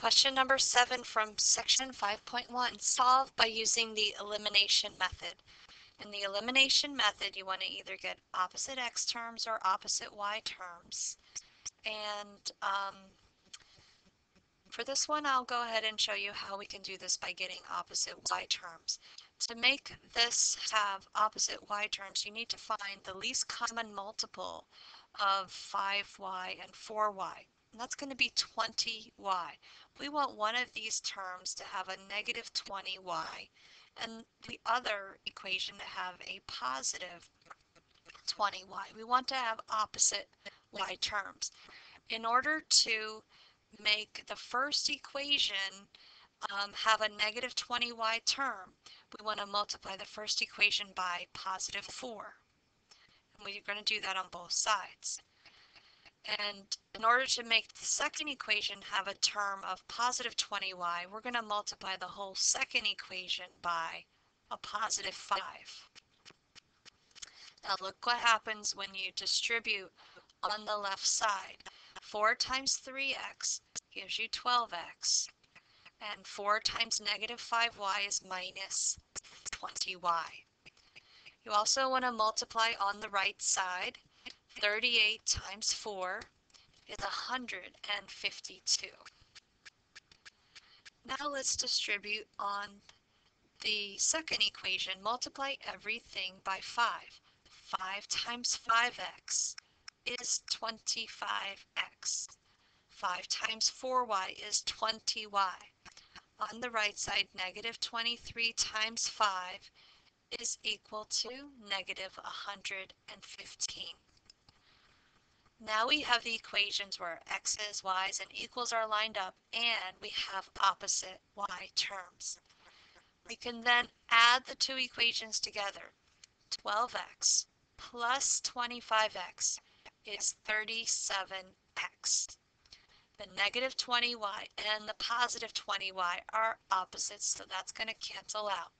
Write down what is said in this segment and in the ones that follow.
Question number 7 from section 5.1. Solve by using the elimination method. In the elimination method, you want to either get opposite x terms or opposite y terms. And for this one, I'll go ahead and show you how we can do this by getting opposite y terms. To make this have opposite y terms, you need to find the least common multiple of 5y and 4y. And that's going to be 20y. We want one of these terms to have a negative 20y and the other equation to have a positive 20y. We want to have opposite y terms. In order to make the first equation have a negative 20y term, we want to multiply the first equation by positive 4. And we're going to do that on both sides. And in order to make the second equation have a term of positive 20y, we're going to multiply the whole second equation by a positive 5. Now look what happens when you distribute on the left side. 4 times 3x gives you 12x, and 4 times negative 5y is minus 20y. You also want to multiply on the right side. 38 times 4 is 152. Now let's distribute on the second equation. Multiply everything by 5. 5 times 5x is 25x. 5 times 4y is 20y. On the right side, negative 23 times 5 is equal to negative 115. Now we have the equations where x's, y's, and equals are lined up, and we have opposite y terms. We can then add the two equations together. 12x plus 25x is 37x. The negative 20y and the positive 20y are opposites, so that's going to cancel out.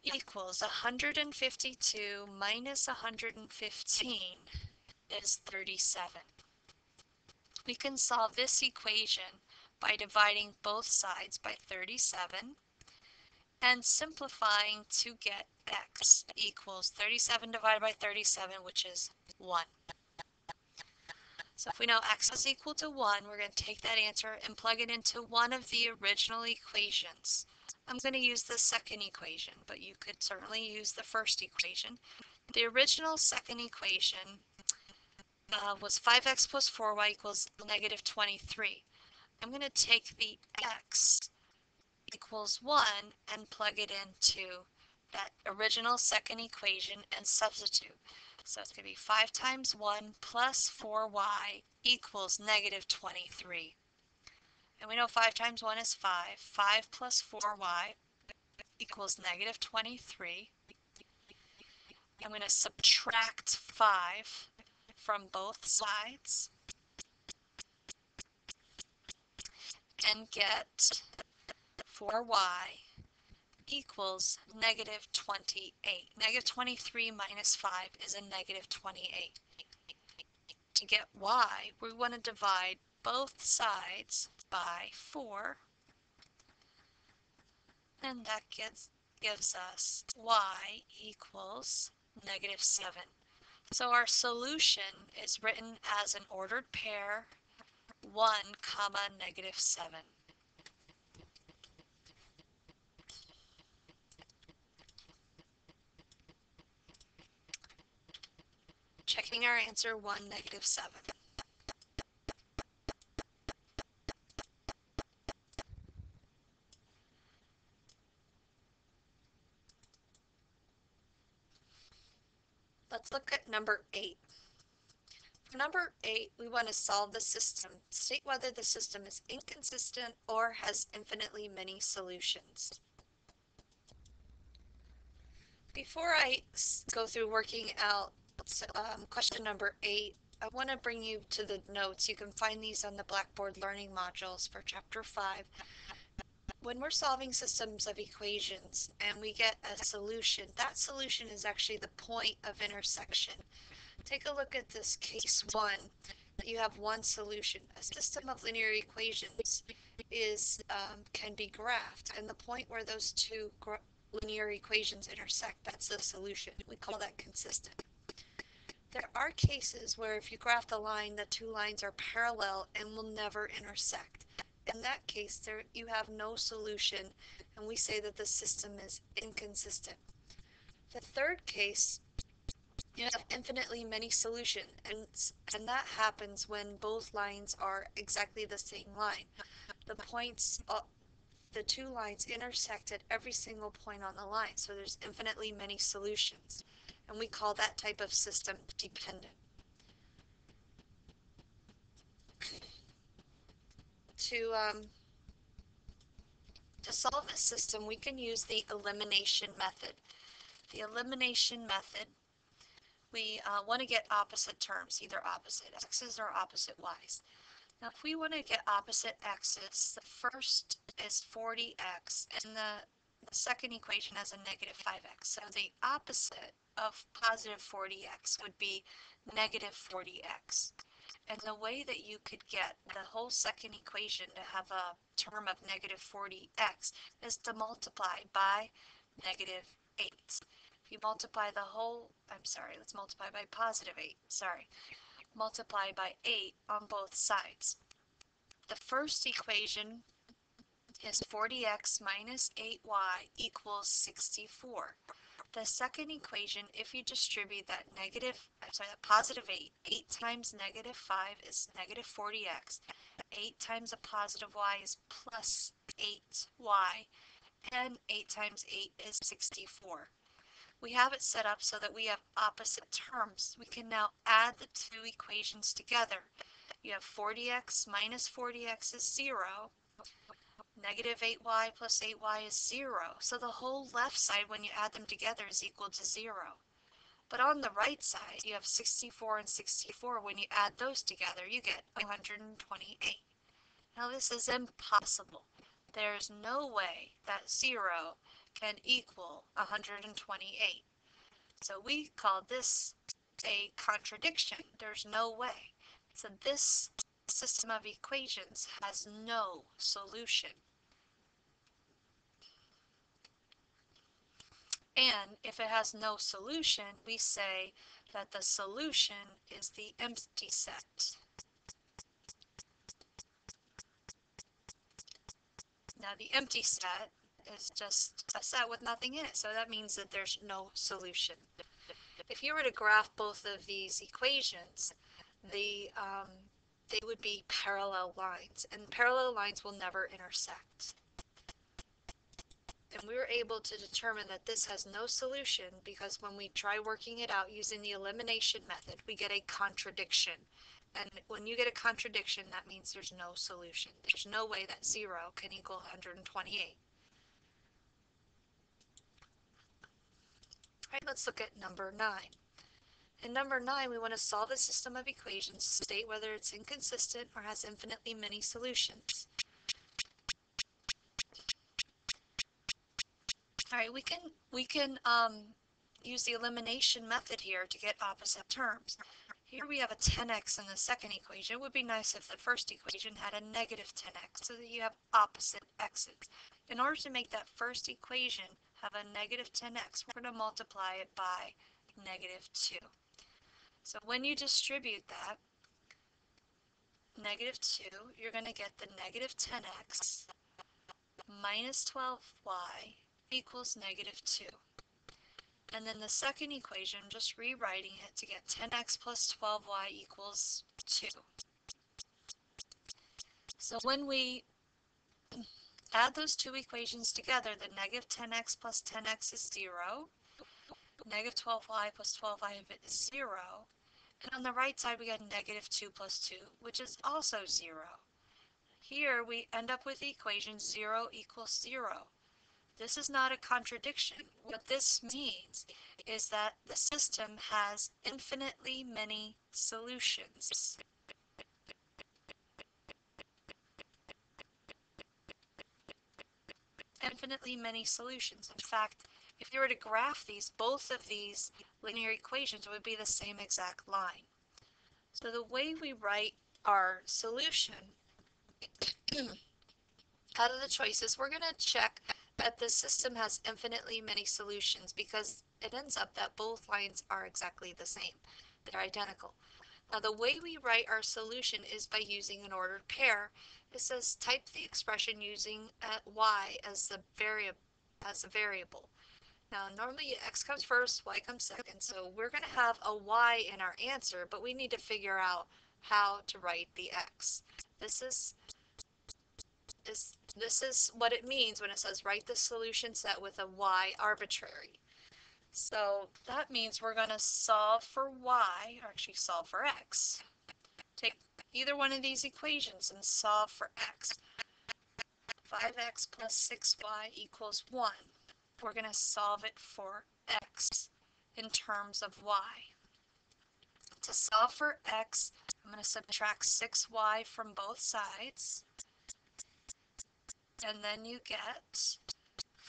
Equals 152 minus 115 is 37. We can solve this equation by dividing both sides by 37 and simplifying to get x equals 37 divided by 37, which is 1. So if we know x is equal to 1, we're going to take that answer and plug it into one of the original equations. I'm going to use the second equation, but you could certainly use the first equation. The original second equation was 5x plus 4y equals negative 23. I'm going to take the x equals 1 and plug it into that original second equation and substitute. So it's going to be 5 times 1 plus 4y equals negative 23. And we know 5 times 1 is 5. 5 plus 4y equals negative 23. I'm going to subtract 5 from both sides and get 4y equals negative 28. Negative 23 minus 5 is a negative 28. To get y, we want to divide both sides by 4, and that gives us y equals negative 7. So our solution is written as an ordered pair, 1 comma negative 7. Checking our answer, 1, negative 7. Let's look at number 8. For number 8, we want to solve the system. State whether the system is inconsistent or has infinitely many solutions. Before I go through working out question number 8, I want to bring you to the notes. You can find these on the Blackboard Learning modules for Chapter 5. When we're solving systems of equations and we get a solution, that solution is actually the point of intersection. Take a look at this case 1. you have one solution. A system of linear equations can be graphed, and the point where those two linear equations intersect, that's the solution. We call that consistent. There are cases where if you graph the line, the two lines are parallel and will never intersect. In that case, you have no solution, and we say that the system is inconsistent. The third case, you have infinitely many solutions, and that happens when both lines are exactly the same line. The two lines intersect at every single point on the line, so there's infinitely many solutions, and we call that type of system dependent. To solve this system, we can use the elimination method. The elimination method, we want to get opposite terms, either opposite x's or opposite y's. Now, if we want to get opposite x's, the first is 40x, and the second equation has a negative 5x. So the opposite of positive 40x would be negative 40x. And the way that you could get the whole second equation to have a term of negative 40x is to multiply by negative 8. If you multiply let's multiply by positive 8, multiply by 8 on both sides. The first equation is 40x minus 8y equals 64. The second equation, if you distribute that positive 8 times negative 5 is negative 40x. 8 times a positive y is plus 8y, and 8 times 8 is 64. We have it set up so that we have opposite terms. We can now add the two equations together. You have 40x minus 40x is 0. Negative 8y plus 8y is 0. So the whole left side, when you add them together, is equal to 0. But on the right side, you have 64 and 64. When you add those together, you get 128. Now this is impossible. There's no way that 0 can equal 128. So we call this a contradiction. There's no way. So this system of equations has no solution. And if it has no solution, we say that the solution is the empty set. Now the empty set is just a set with nothing in it, so that means that there's no solution. If you were to graph both of these equations, they would be parallel lines, and parallel lines will never intersect. And we were able to determine that this has no solution because when we try working it out using the elimination method, we get a contradiction. And when you get a contradiction, that means there's no solution. There's no way that 0 can equal 128. All right, let's look at number 9. In number 9, we want to solve a system of equations to state whether it's inconsistent or has infinitely many solutions. All right, we can use the elimination method here to get opposite terms. Here we have a 10x in the second equation. It would be nice if the first equation had a negative 10x so that you have opposite x's. In order to make that first equation have a negative 10x, we're going to multiply it by negative 2. So when you distribute that, negative 2, you're going to get the negative 10x minus 12y equals negative 2. And then the second equation, just rewriting it to get 10x plus 12y equals 2. So when we add those two equations together, the negative 10x plus 10x is 0. Negative 12y plus 12y is 0. And on the right side, we got negative 2 plus 2, which is also 0. Here, we end up with the equation 0 equals 0. This is not a contradiction. What this means is that the system has infinitely many solutions. Infinitely many solutions. In fact, if you were to graph these, both of these linear equations would be the same exact line. So the way we write our solution out of the choices, we're going to check that the system has infinitely many solutions because it ends up that both lines are exactly the same. They're identical. Now the way we write our solution is by using an ordered pair. It says type the expression using y as the variable. Now normally x comes first, y comes second, so we're going to have a y in our answer, but we need to figure out how to write the x. This is what it means when it says write the solution set with a y arbitrary. So that means we're going to solve for y, or actually solve for x. Take either one of these equations and solve for x. 5x plus 6y equals 1. We're going to solve it for x in terms of y. To solve for x, I'm going to subtract 6y from both sides. And then you get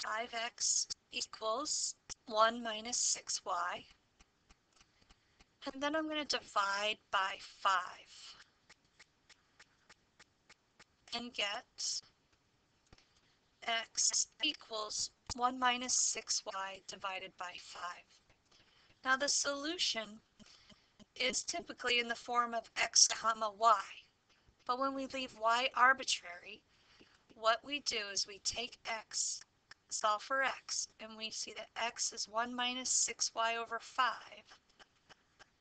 5x equals 1 minus 6y. And then I'm going to divide by 5 and get x equals 1 minus 6y divided by 5. Now the solution is typically in the form of x comma y. But when we leave y arbitrary, what we do is we take x, solve for x, and we see that x is 1 minus 6y over 5,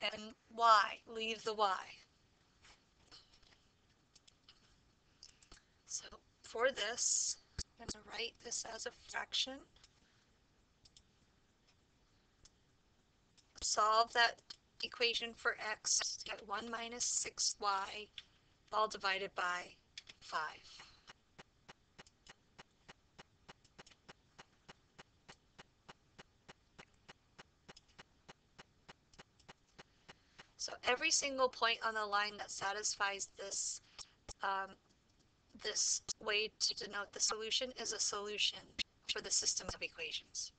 and y, leave the y. So for this, I'm going to write this as a fraction. Solve that equation for x, get 1 minus 6y, all divided by 5. So every single point on the line that satisfies this way to denote the solution is a solution for the system of equations.